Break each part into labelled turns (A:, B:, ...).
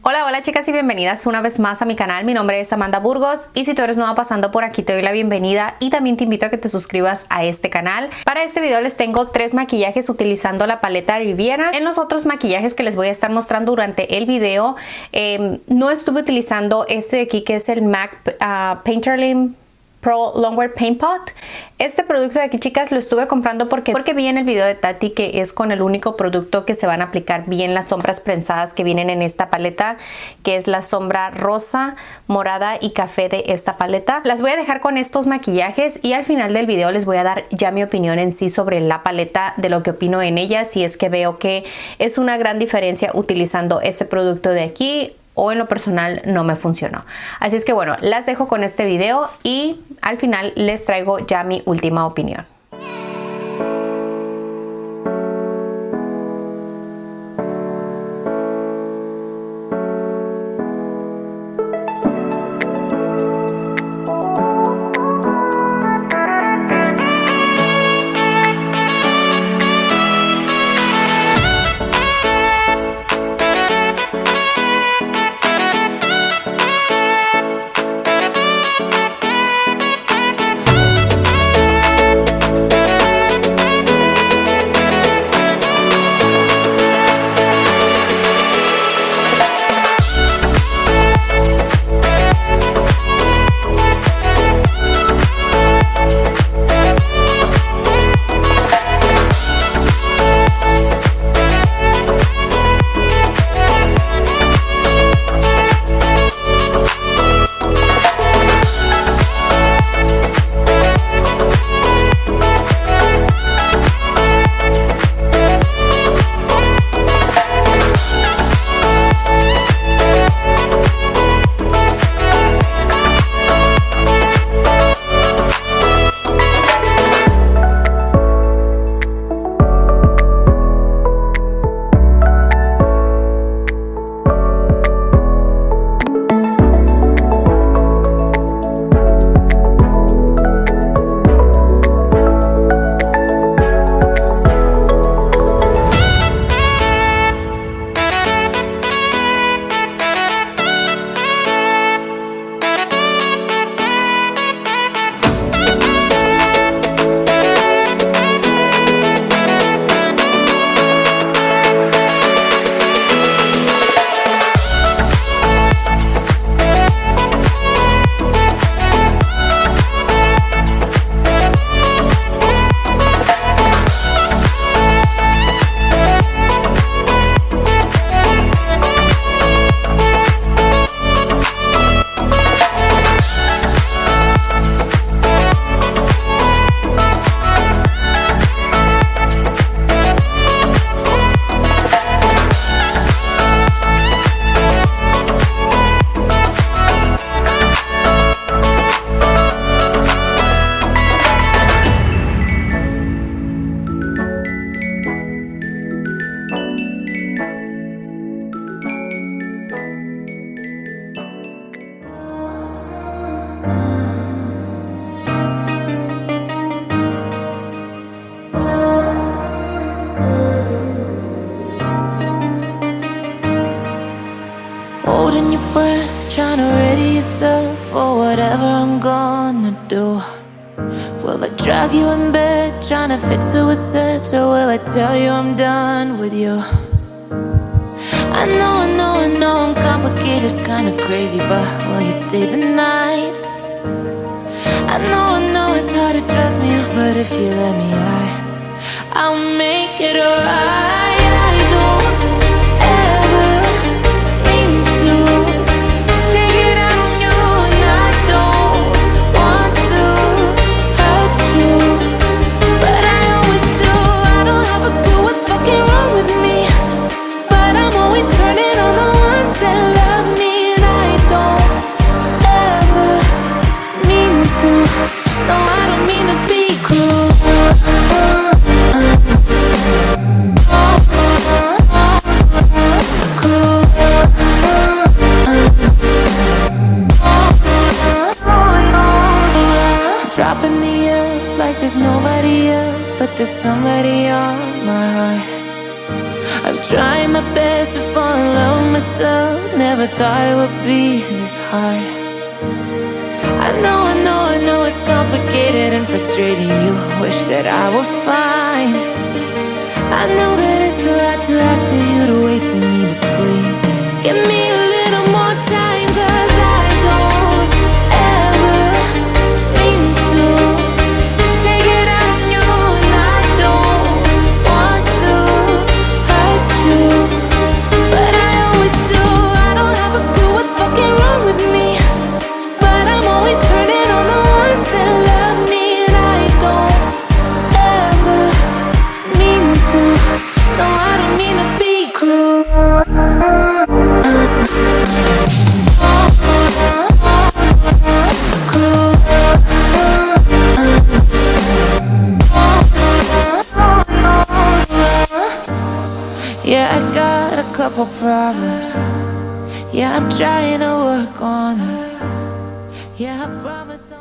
A: Hola, hola chicas y bienvenidas una vez más a mi canal. Mi nombre es Amanda Burgos y si tú eres nueva pasando por aquí te doy la bienvenida y también te invito a que te suscribas a este canal. Para este video les tengo 3 maquillajes utilizando la paleta Riviera. En los otros maquillajes que les voy a estar mostrando durante el video no estuve utilizando este de aquí que es el MAC Painterly Pro Longwear Paint Pot. Este producto de aquí, chicas, lo estuve comprando porque vi en el video de Tati que es con el único producto que se van a aplicar bien las sombras prensadas que vienen en esta paleta, que es la sombra rosa, morada y café de esta paleta. Las voy a dejar con estos maquillajes y al final del video les voy a dar ya mi opinión en sí sobre la paleta, de lo que opino en ella, si es que veo que es una gran diferencia utilizando este producto de aquí o en lo personal no me funcionó. Así es que bueno, las dejo con este video y al final les traigo ya mi última opinión.
B: Holding your breath, trying to ready yourself for whatever I'm gonna do. Will I drag you in bed, trying to fix it with sex, or will I tell you I'm done with you? I know I'm complicated, kinda crazy, but will you stay the night? I know it's hard to trust me, but if you let me, I'll make it alright. I don't ever mean to take it out on you, and I don't want to hurt you, but I always do. I don't have a clue what's fucking wrong with me, but I'm always turning on the ones that love me, and I don't ever mean to. No, I don't mean to be cruel. Dropping the L's like there's nobody else, but there's somebody on my heart. I'm trying my best to fall in love with myself. never thought it would be this hard. I know it's complicated and frustrating. You wish that I were fine. I know that it's a lot to ask of you to wait for me, but please give me a little more time, 'cause I don't ever mean to take it out on you, and I don't want to hurt you, but I always do. I don't have a clue what's fucking wrong with me, but I'm always turning on the ones that love me, and I don't ever mean to. No, I don't mean to be cruel. Yeah, I got a couple problems. Yeah, I'm trying to work on it. Yeah, I promise I'll...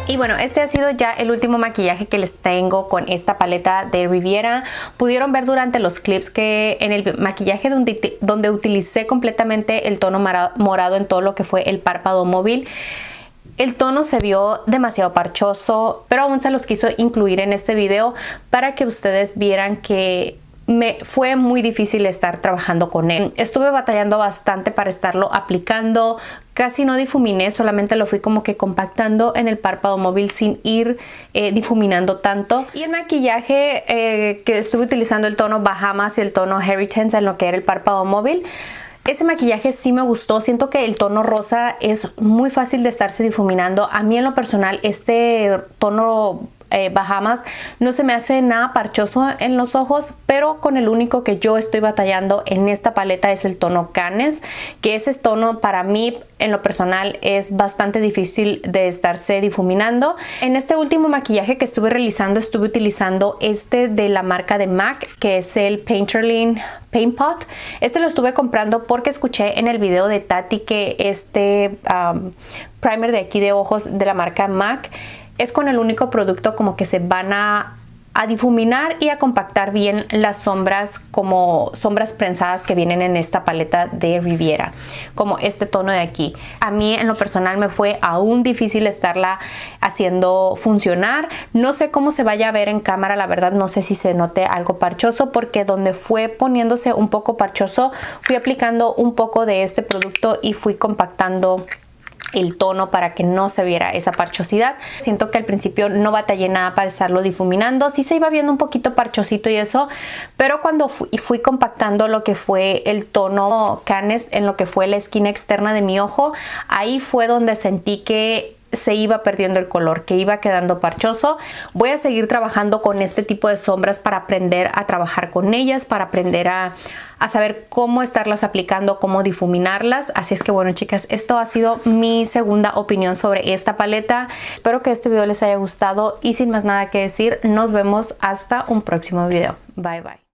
A: Y bueno, este ha sido ya el último maquillaje que les tengo con esta paleta de Riviera. Pudieron ver durante los clips que en el maquillaje donde utilicé completamente el tono morado en todo lo que fue el párpado móvil, el tono se vio demasiado parchoso, pero aún se los quiso incluir en este video para que ustedes vieran que me fue muy difícil estar trabajando con él. Estuve batallando bastante para estarlo aplicando, casi no difuminé, solamente lo fui como que compactando en el párpado móvil sin ir difuminando tanto. Y el maquillaje que estuve utilizando el tono Bahamas y el tono Heritage en lo que era el párpado móvil, Ese maquillaje sí me gustó. Siento que el tono rosa es muy fácil de estarse difuminando. A mí en lo personal este tono Bahamas no se me hace nada parchoso en los ojos, pero con el único que yo estoy batallando en esta paleta es el tono Canes, que ese tono para mí en lo personal es bastante difícil de estarse difuminando. En este último maquillaje que estuve realizando estuve utilizando este de la marca de MAC, que es el Painterly Paint Pot. Este lo estuve comprando porque escuché en el video de Tati que este primer de aquí de ojos de la marca MAC es con el único producto como que se van a difuminar y a compactar bien las sombras, como sombras prensadas que vienen en esta paleta de Riviera, como este tono de aquí. A mí en lo personal me fue aún difícil estarla haciendo funcionar. No sé cómo se vaya a ver en cámara, la verdad no sé si se note algo parchoso, porque donde fue poniéndose un poco parchoso fui aplicando un poco de este producto y fui compactando el tono para que no se viera esa parchosidad. Siento que al principio no batallé nada para estarlo difuminando. Sí se iba viendo un poquito parchosito y eso, pero cuando fui compactando lo que fue el tono Canes en lo que fue la esquina externa de mi ojo, ahí fue donde sentí que se iba perdiendo el color, que iba quedando parchoso. Voy a seguir trabajando con este tipo de sombras para aprender a trabajar con ellas, para aprender a saber cómo estarlas aplicando, cómo difuminarlas. Así es que bueno, chicas, esto ha sido mi segunda opinión sobre esta paleta. Espero que este video les haya gustado y sin más nada que decir, nos vemos hasta un próximo video. Bye bye.